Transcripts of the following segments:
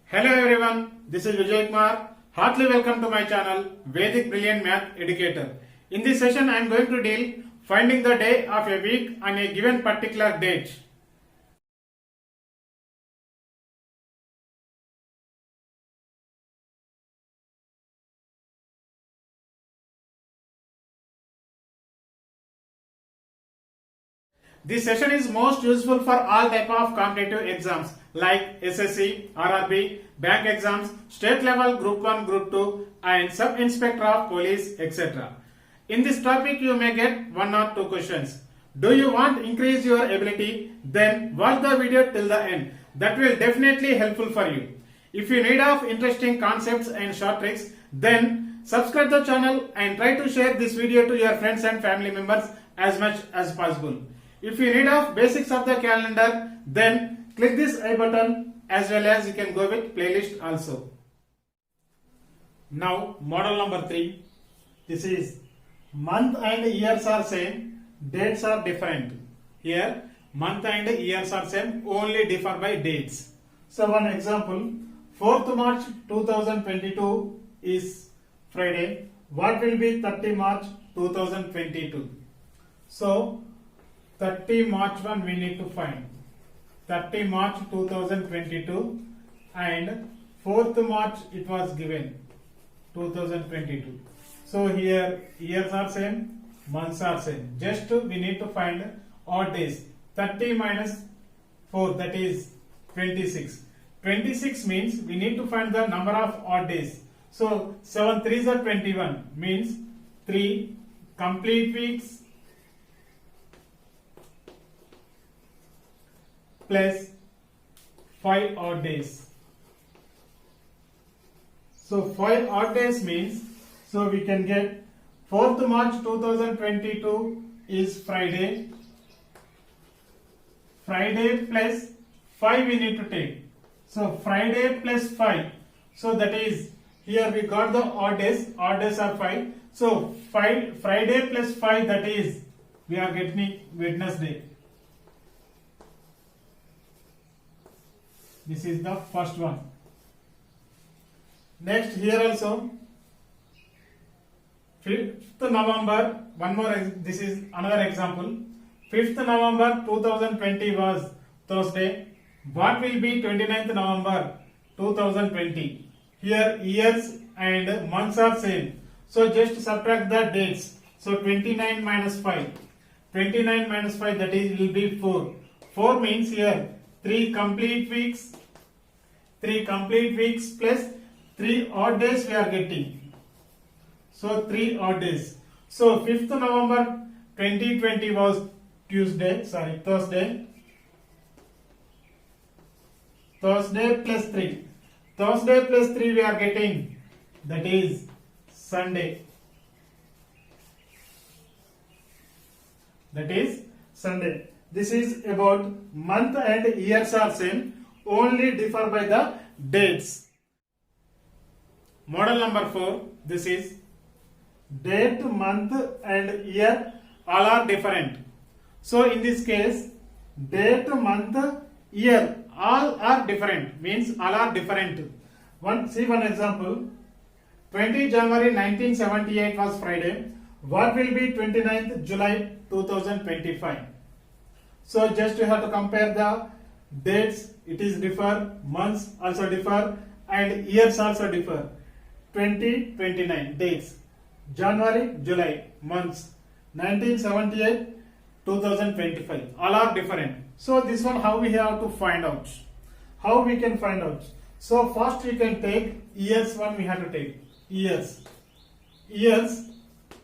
Hello everyone, this is Vijay Kumar. Heartily welcome to my channel Vedic Brilliant Math Educator. In this session I am going to deal finding the day of a week on a given particular date. This session is most useful for all type of competitive exams like SSC, RRB, bank exams, state level, group 1, group 2 and sub-inspector of police, etc. In this topic you may get 1 or 2 questions. Do you want to increase your ability? Then watch the video till the end. That will definitely helpful for you. If you need of interesting concepts and short tricks, then subscribe the channel and try to share this video to your friends and family members as much as possible. If you need of basics of the calendar, then click this I button as well as you can go with playlist also. Now model number 3. This is month and years are same, dates are different. Here month and years are same, only differ by dates. So one example, 4th March 2022 is Friday. What will be 30 March 2022? So 30 March 1 we need to find. 30 March 2022 and 4th March it was given 2022. So here years are same, months are same. Just we need to find odd days. 30 minus 4 that is 26. 26 means we need to find the number of odd days. So 7 3s are 21 means 3 complete weeks plus 5 odd days. So 5 odd days means, so we can get 4th March 2022 is Friday. Friday plus 5 we need to take. So Friday plus 5. So that is, here we got the odd days are 5. So Friday plus 5 that is, we are getting Wednesday. This is the first one. Next here also 5th November, one more, this is another example. 5th November 2020 was Thursday. What will be 29th November 2020? Here years and months are same. So just subtract the dates. So 29 minus 5. 29 minus 5 that is will be 4. 4 means here 3 complete weeks plus 3 odd days we are getting. So 3 odd days. So 5th November 2020 was Thursday plus 3. Thursday plus 3 we are getting, that is Sunday. This is about month and years are same, only differ by the dates. Model number 4, this is date, month and year all are different. So in this case, date, month, year all are different, means all are different. See one example. 20 January 1978 was Friday. What will be 29th July 2025? So just you have to compare the dates, it is differ, months also differ and years also differ. 29 dates, January, July, months, 1978, 2025, all are different. So this one how we have to find out? How we can find out? So first we can take years one, we have to take years.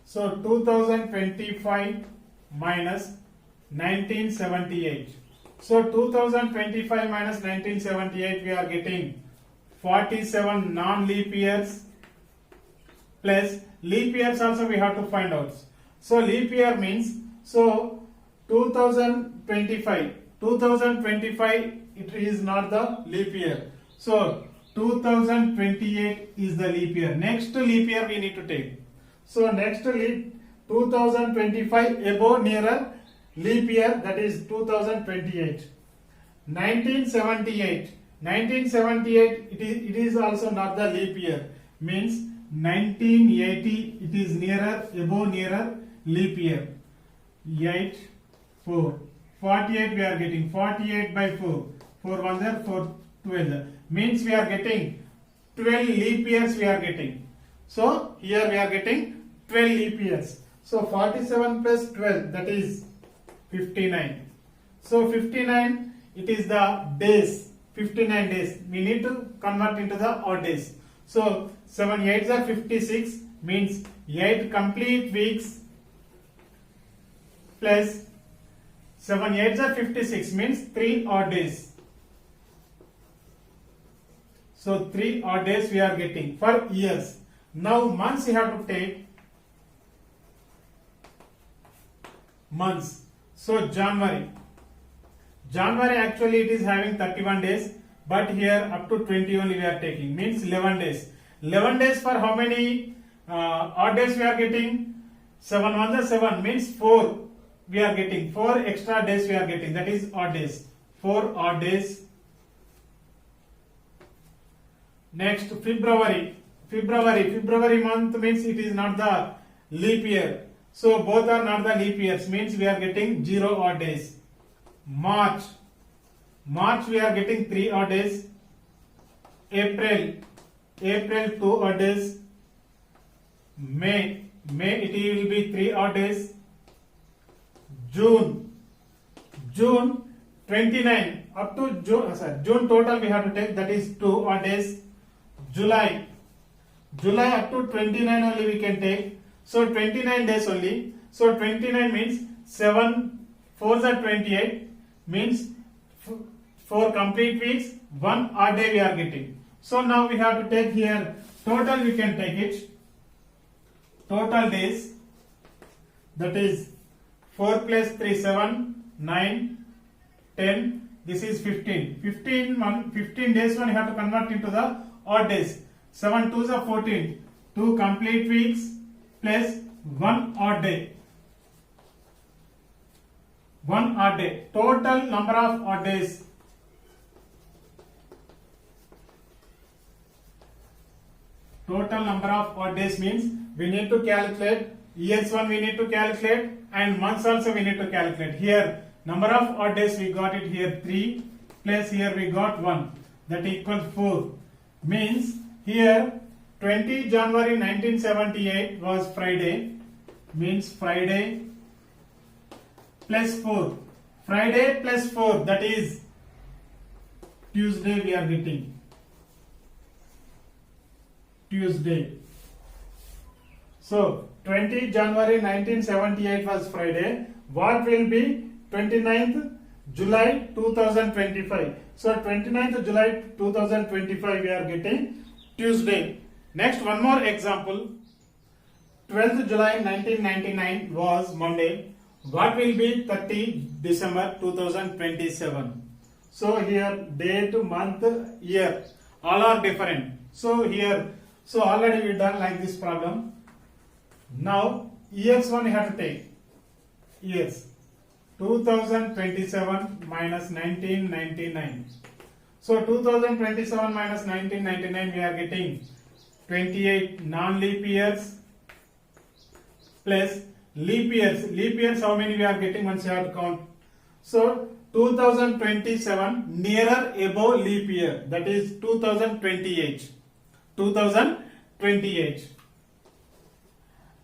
So 2025 minus 1978. So 2025 minus 1978 we are getting 47 non-leap years plus leap years also we have to find out. So leap year means, so 2025 it is not the leap year. So 2028 is the leap year. Next leap year we need to take. So next leap 2025 above nearer leap year, that is 2028. 1978 1978 it is also not the leap year, means 1980 it is nearer leap year. 8 4 48 we are getting 48 by 4 4 1 are 4 12 means we are getting 12 leap years we are getting. So here we are getting 12 leap years. So 47 plus 12 that is 59. So 59 it is the days, 59 days. We need to convert into the odd days. So 7 8s are 56 means 8 complete weeks plus 7 8s are 56 means 3 odd days. So 3 odd days we are getting for years. Now months you have to take months. So January actually it is having 31 days, but here up to 20 only we are taking, means 11 days. 11 days for how many odd days we are getting? 7 1 are 7 means 4 we are getting, 4 extra days we are getting, that is odd days, 4 odd days. Next February month means it is not the leap year, so both are not the leap years, means we are getting 0 odd days. March we are getting 3 odd days. April 2 odd days. May it will be 3 odd days. June 29 up to June total we have to take, that is 2 odd days. July up to 29 only we can take, so 29 days only. So 29 means 7 4s are 28 means 4 complete weeks, 1 odd day we are getting. So now we have to take here total, we can take it total days, that is 4 plus 3 7 9 10, this is 15 days one you have to convert into the odd days. 7 2s are 14, 2 complete weeks plus 1 odd day. Total number of odd days. Total number of odd days means we need to calculate years one, we need to calculate, and months also we need to calculate. Here number of odd days we got it here 3 plus here we got 1, that equals 4, means here 20 January 1978 was Friday, means Friday plus 4, Friday plus 4 that is Tuesday we are getting, Tuesday. So 20 January 1978 was Friday. What will be 29th July 2025? So 29th July 2025 we are getting Tuesday. Next one more example. 12th July 1999 was Monday. What will be 30 December 2027? So here date, month, year all are different. So here, so already we done like this problem. Now years one you have to take. Years 2027 minus 1999. So 2027 minus 1999 we are getting 28 non-leap years plus leap years. Leap years how many we are getting once you have to count. So 2027 nearer above leap year, that is 2028.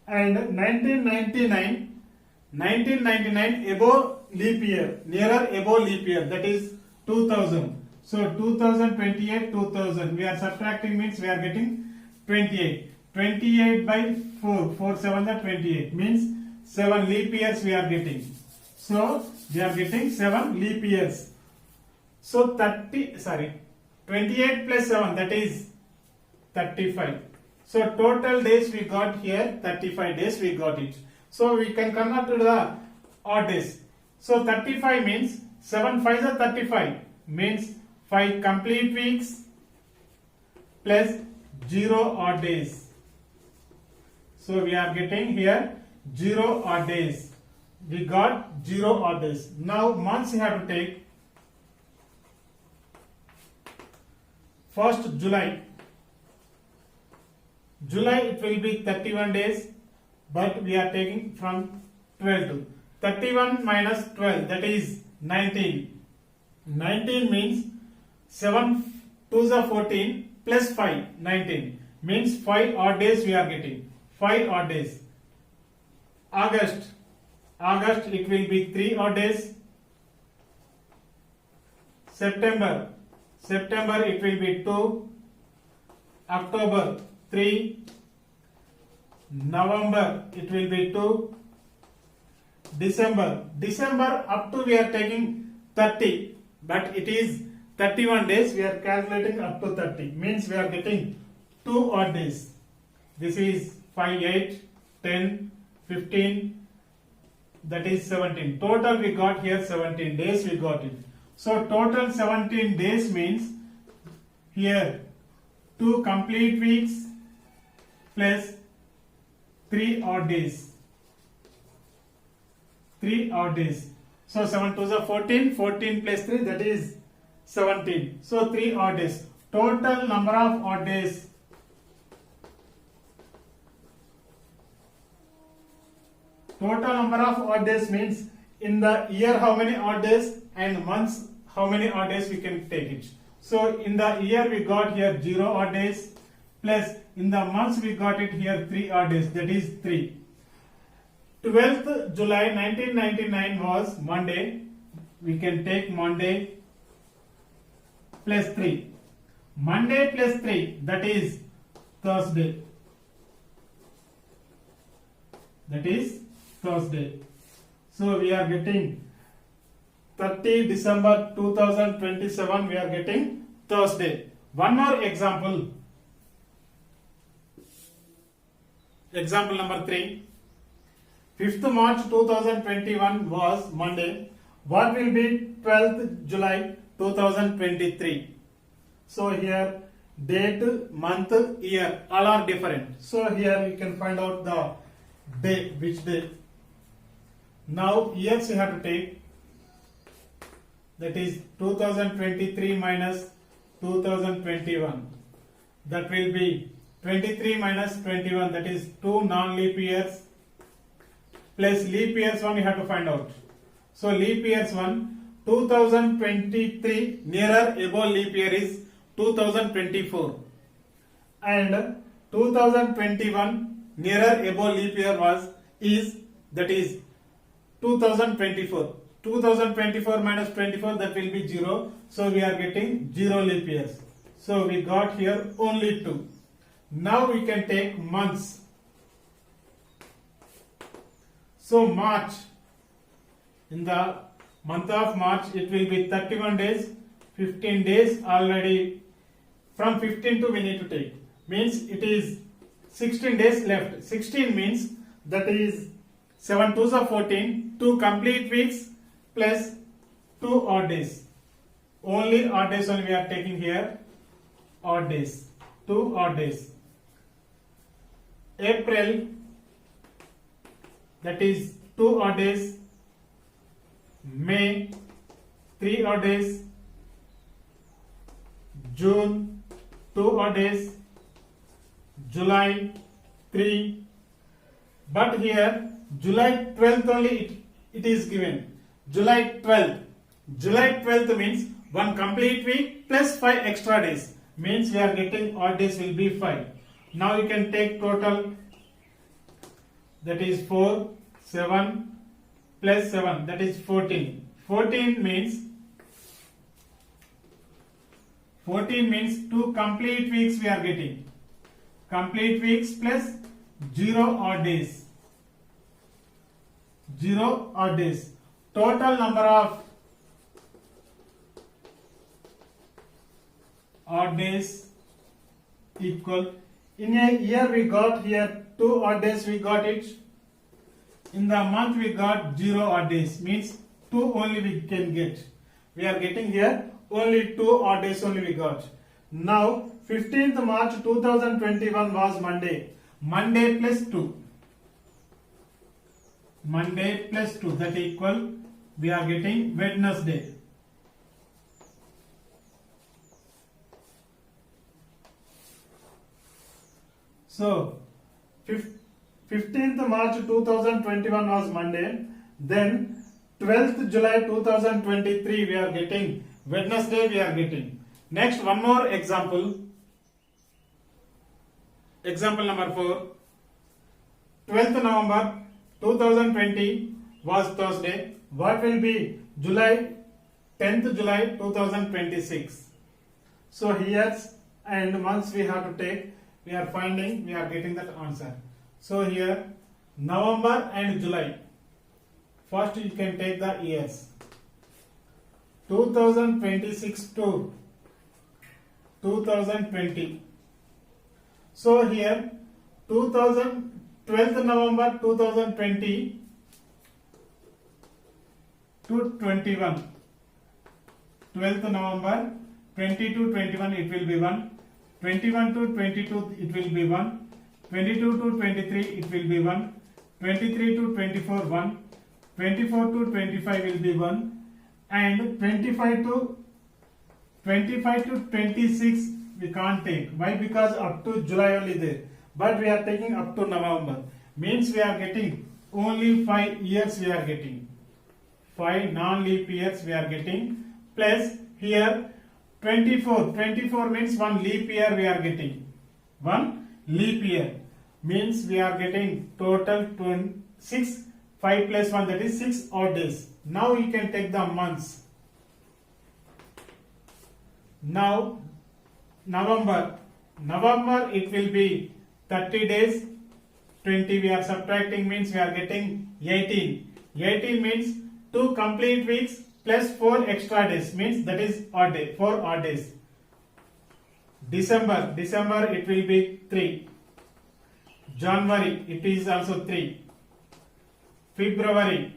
And 1999 above leap year, nearer above leap year, that is 2000. So 2028 2000 we are subtracting means we are getting 28. 28 by 4 7 are 28 means 7 leap years we are getting. So we are getting 7 leap years. So 28 plus 7 that is 35. So total days we got here 35 days we got it. So we can convert to the odd days. So 35 means 7 5s are 35 means 5 complete weeks plus 0 odd days. So we are getting here 0 odd days. We got 0 odd days. Now months you have to take. first July. July it will be 31 days, but we are taking from 12 to 31 minus 12, that is 19. 19 means 7 2s are 14 plus 5, 19 means 5 odd days we are getting. 5 odd days. August it will be 3 odd days. September it will be 2. October 3. November it will be 2. December up to we are taking 30, but it is 31 days, we are calculating up to 30, means we are getting 2 odd days. This is 5, 8, 10, 15, that is 17. Total we got here 17 days we got it. So total 17 days means here 2 complete weeks plus 3 odd days. 3 odd days. So 7 2s are 14, 14 plus 3, that is 17. So 3 odd days. Total number of odd days. Total number of odd days means in the year how many odd days and months how many odd days we can take it. So in the year we got here 0 odd days, plus in the months we got it here 3 odd days, that is 3. 12th July 1999 was Monday. We can take Monday plus 3. Monday plus 3, that is Thursday. That is Thursday. So we are getting 30 December 2027, we are getting Thursday. One more example. Example number 3. 5th March 2021 was Monday. What will be 12th July 2023? So here date, month, year all are different. So here you can find out the day, which day. Now years you have to take, that is 2023 minus 2021. That will be 23 minus 21, that is 2 non-leap years, plus leap years 1 you have to find out. So leap years 1, 2023 nearer above leap year is 2024, and 2021 nearer above leap year is that is 2024. 2024 minus 24, that will be 0. So we are getting 0 leap years. So we got here only 2. Now we can take months. So March, in the month of March it will be 31 days, 15 days already. From 15 to we need to take, means it is 16 days left. 16 means that is 7 2s are 14, 2 complete weeks plus 2 odd days. Only odd days only we are taking here. Odd days, 2 odd days. April, that is 2 odd days. May, 3 odd days. June, 2 odd days. July, 3. But here July 12th only it is given. July 12th. July 12th means 1 complete week plus 5 extra days. Means we are getting odd days will be 5. Now you can take total, that is 4, 7 plus 7, that is 14. 14 means 2 complete weeks we are getting. Complete weeks plus 0 odd days. 0 odd days. Total number of odd days equal. In a year we got here 2 odd days we got it. In the month we got 0 odd days, means 2 only we can get. We are getting here only 2 odd days only we got. Now 15th March 2021 was Monday. Monday plus 2. Monday plus 2, that equal we are getting Wednesday. So 15th March 2021 was Monday. Then 12th July 2023 we are getting Wednesday we are getting. Next one more example. Example number 4. 12th November 2020 was Thursday. What will be 10th July 2026? So years and months we have to take. We are finding, we are getting that answer. So here November and July. First you can take the years. 2026 to 2020. So here 12th November 2020 to 21. 12th November 20 to 21 it will be 1. 21 to 22 it will be 1. 22 to 23 it will be 1. 23 to 24 1. 24 to 25 will be 1. And 25 to 26 we can't take. Why? Because up to July only there. But we are taking up to November. Means we are getting only 5 years we are getting. 5 non-leap years we are getting. Plus here 24. 24 means 1 leap year we are getting. 1 leap year. Means we are getting total 6. 5 plus 1 that is 6 odd days. Now you can take the months. Now November it will be 30 days. 20 we are subtracting means we are getting 18. 18 means 2 complete weeks plus 4 extra days means that is odd day, 4 odd days. December it will be 3. January it is also 3. February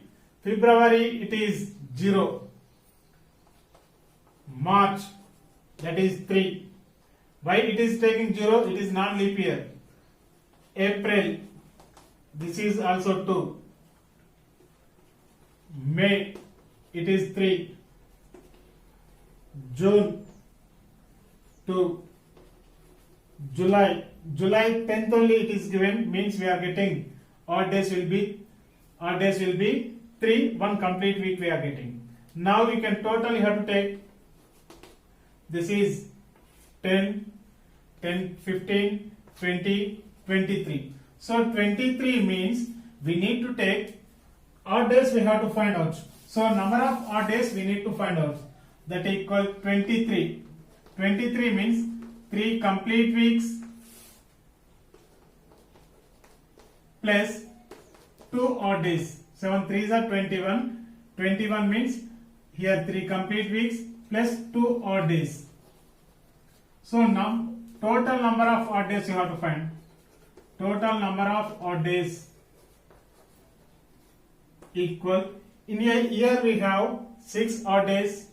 it is 0. March that is 3. Why it is taking 0? It is non-leap year. April this is also 2. May it is 3. June 2. July 10th only it is given means we are getting odd days will be 3. 1 complete week we are getting. Now we can totally have to take this is 10, 15, 20, 23. So 23 means we need to take odd days we have to find out. So number of odd days we need to find out. That equal 23. 23 means 3 complete weeks plus 2 odd days. 7 3s are 21. 21 means here 3 complete weeks plus 2 odd days. So now total number of odd days you have to find. Total number of odd days equal, in a year we have 6 odd days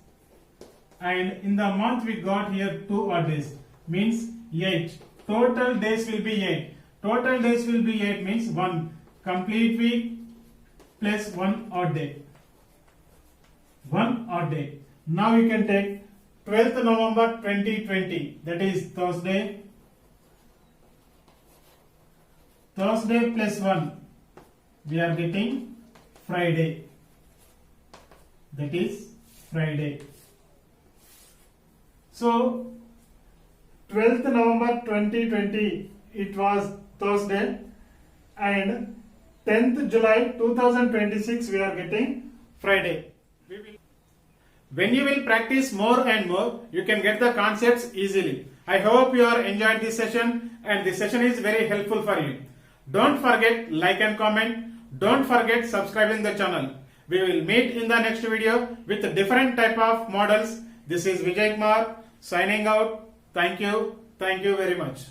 and in the month we got here 2 odd days means 8. Total days will be 8. Total days will be 8 means 1 complete week plus 1 odd day. 1 odd day. Now you can take 12th November 2020 that is Thursday. Thursday plus 1 we are getting Friday. That is Friday. So 12th November 2020 it was Thursday and 10th July 2026 we are getting Friday. When you will practice more and more, you can get the concepts easily. I hope you are enjoyed this session and this session is very helpful for you. Don't forget like and comment. Don't forget subscribing the channel. We will meet in the next video with different type of models. This is Vijay Kumar signing out. Thank you very much.